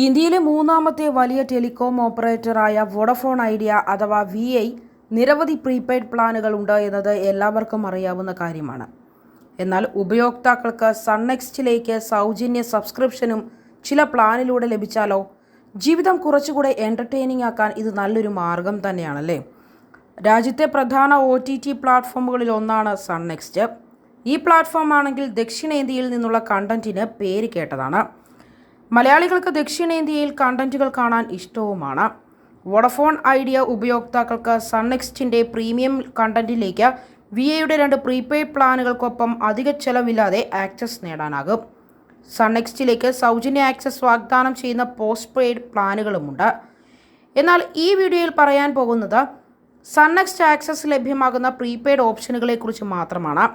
ഇന്ത്യയിലെ മൂന്നാമത്തെ വലിയ ടെലികോം ഓപ്പറേറ്ററായ വോഡഫോൺ ഐഡിയ അഥവാ VI നിരവധി പ്രീപെയ്ഡ് പ്ലാനുകൾ ഉണ്ട് എന്നത് എല്ലാവർക്കും അറിയാവുന്ന കാര്യമാണ്. എന്നാൽ ഉപയോക്താക്കൾക്ക് സൺനെക്സ്റ്റിലേക്ക് സൗജന്യ സബ്സ്ക്രിപ്ഷനും ചില പ്ലാനിലൂടെ ലഭിച്ചാലോ? ജീവിതം കുറച്ചുകൂടെ എൻ്റർടൈനിങ് ആക്കാൻ ഇത് നല്ലൊരു മാർഗം തന്നെയാണല്ലേ. രാജ്യത്തെ പ്രധാന OTT പ്ലാറ്റ്ഫോമുകളിൽ ഒന്നാണ് സൺനെക്സ്റ്റ്. ഈ പ്ലാറ്റ്ഫോം ആണെങ്കിൽ ദക്ഷിണേന്ത്യയിൽ നിന്നുള്ള കണ്ടന്റിന് പേര് കേട്ടതാണ്. മലയാളികൾക്ക് ദക്ഷിണേന്ത്യയിൽ കണ്ടന്റുകൾ കാണാൻ ഇഷ്ടവുമാണ്. വോഡഫോൺ ഐഡിയ ഉപയോക്താക്കൾക്ക് സൺനെക്സ്റ്റിൻ്റെ പ്രീമിയം കണ്ടന്റിലേക്ക് VIയുടെ 2 പ്രീപെയ്ഡ് പ്ലാനുകൾക്കൊപ്പം അധിക ചെലവില്ലാതെ ആക്സസ് നേടാനാകും. സൺനെക്സ്റ്റിലേക്ക് സൗജന്യ ആക്സസ് വാഗ്ദാനം ചെയ്യുന്ന പോസ്റ്റ് പെയ്ഡ് പ്ലാനുകളുമുണ്ട്. എന്നാൽ ഈ വീഡിയോയിൽ പറയാൻ പോകുന്നത് സൺനെക്സ്റ്റ് ആക്സസ് ലഭ്യമാകുന്ന പ്രീപെയ്ഡ് ഓപ്ഷനുകളെക്കുറിച്ച് മാത്രമാണ്.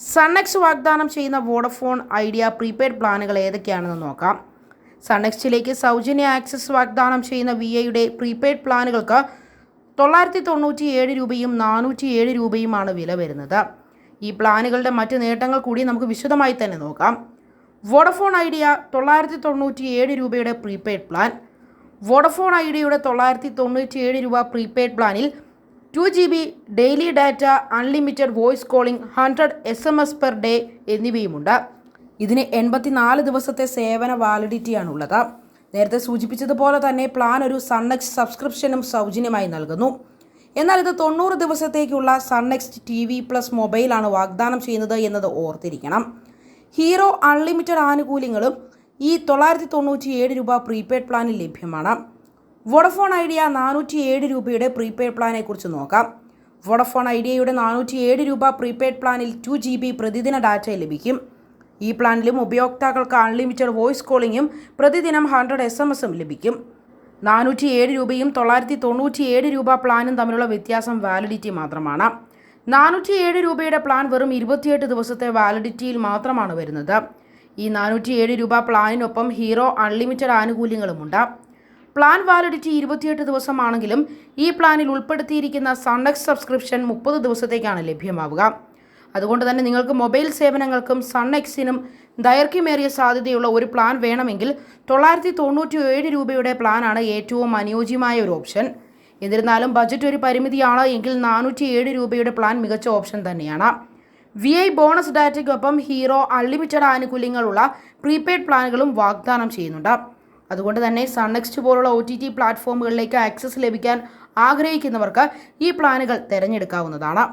സൺനെക്സ്റ്റ് വാഗ്ദാനം ചെയ്യുന്ന വോഡഫോൺ ഐഡിയ പ്രീപെയ്ഡ് പ്ലാനുകൾ ഏതൊക്കെയാണെന്ന് നോക്കാം. സൺനെക്സ്റ്റിലേക്ക് സൗജന്യ ആക്സസ് വാഗ്ദാനം ചെയ്യുന്ന VIയുടെ പ്രീപെയ്ഡ് പ്ലാനുകൾക്ക് 997 രൂപയും 407 രൂപയുമാണ് വില വരുന്നത്. ഈ പ്ലാനുകളുടെ മറ്റ് നേട്ടങ്ങൾ കൂടി നമുക്ക് വിശദമായി തന്നെ നോക്കാം. വോഡഫോൺ ഐഡിയ 997 രൂപയുടെ പ്രീപെയ്ഡ് പ്ലാൻ. വോഡഫോൺ ഐഡിയയുടെ 997 രൂപ പ്രീപെയ്ഡ് പ്ലാനിൽ 2 GB daily data, unlimited voice calling, 100 SMS per day എന്നിവയുമുണ്ട്. ഇതിന് 84 ദിവസത്തെ സേവന വാലിഡിറ്റിയാണുള്ളത്. നേരത്തെ സൂചിപ്പിച്ചതുപോലെ തന്നെ പ്ലാൻ ഒരു സൺനെക്സ്റ്റ് സബ്സ്ക്രിപ്ഷനും സൗജന്യമായി നൽകുന്നു. എന്നാൽ ഇത് 90 ദിവസത്തേക്കുള്ള സൺനെക്സ്റ്റ് TV+ മൊബൈലാണ് വാഗ്ദാനം ചെയ്യുന്നത് എന്നത് ഓർത്തിരിക്കണം. ഹീറോ അൺലിമിറ്റഡ് ആനുകൂല്യങ്ങളും ഈ 997 രൂപ പ്രീപെയ്ഡ് പ്ലാനിൽ ലഭ്യമാണ്. വോഡഫോൺ ഐഡിയ 407 രൂപയുടെ പ്രീപെയ്ഡ് പ്ലാനെ കുറിച്ച് നോക്കാം. വോഡഫോൺ ഐഡിയയുടെ 407 രൂപ പ്രീപെയ്ഡ് പ്ലാനിൽ 2 GB പ്രതിദിന ഡാറ്റ ലഭിക്കും. ഈ പ്ലാനിലും ഉപയോക്താക്കൾക്ക് അൺലിമിറ്റഡ് വോയിസ് കോളിംഗും പ്രതിദിനം 100 SMS ലഭിക്കും. 407 രൂപയും 997 രൂപ പ്ലാനും തമ്മിലുള്ള വ്യത്യാസം വാലിഡിറ്റി മാത്രമാണ്. 407 രൂപയുടെ പ്ലാൻ വെറും 28 ദിവസത്തെ വാലിഡിറ്റിയിൽ മാത്രമാണ് വരുന്നത്. ഈ 407 രൂപ പ്ലാനിനൊപ്പം ഹീറോ അൺലിമിറ്റഡ് ആനുകൂല്യങ്ങളുമുണ്ട്. പ്ലാൻ വാലിഡിറ്റി 28 ദിവസമാണെങ്കിലും ഈ പ്ലാനിൽ ഉൾപ്പെടുത്തിയിരിക്കുന്ന സൺനെക്സ്റ്റ് സബ്സ്ക്രിപ്ഷൻ 30 ദിവസത്തേക്കാണ് ലഭ്യമാവുക. അതുകൊണ്ട് തന്നെ നിങ്ങൾക്ക് മൊബൈൽ സേവനങ്ങൾക്കും സൺനെക്സ്റ്റിനും ദൈർഘ്യമേറിയ സാധ്യതയുള്ള ഒരു പ്ലാൻ വേണമെങ്കിൽ 997 രൂപയുടെ പ്ലാനാണ് ഏറ്റവും അനുയോജ്യമായ ഒരു ഓപ്ഷൻ. എന്നിരുന്നാലും ബജറ്റ് ഒരു പരിമിതിയാണ് എങ്കിൽ 407 രൂപയുടെ പ്ലാൻ മികച്ച ഓപ്ഷൻ തന്നെയാണ്. VI ബോണസ് ഡാറ്റയ്ക്കൊപ്പം ഹീറോ അൺലിമിറ്റഡ് ആനുകൂല്യങ്ങളുള്ള പ്രീപെയ്ഡ് പ്ലാനുകളും വാഗ്ദാനം ചെയ്യുന്നുണ്ട്. അതുകൊണ്ട് തന്നെ സൺനെക്സ്റ്റ് പോലുള്ള OTT പ്ലാറ്റ്ഫോമുകളിലേക്ക് ആക്സസ് ലഭിക്കാൻ ആഗ്രഹിക്കുന്നവർക്ക് ഈ പ്ലാനുകൾ തിരഞ്ഞെടുക്കാവുന്നതാണ്.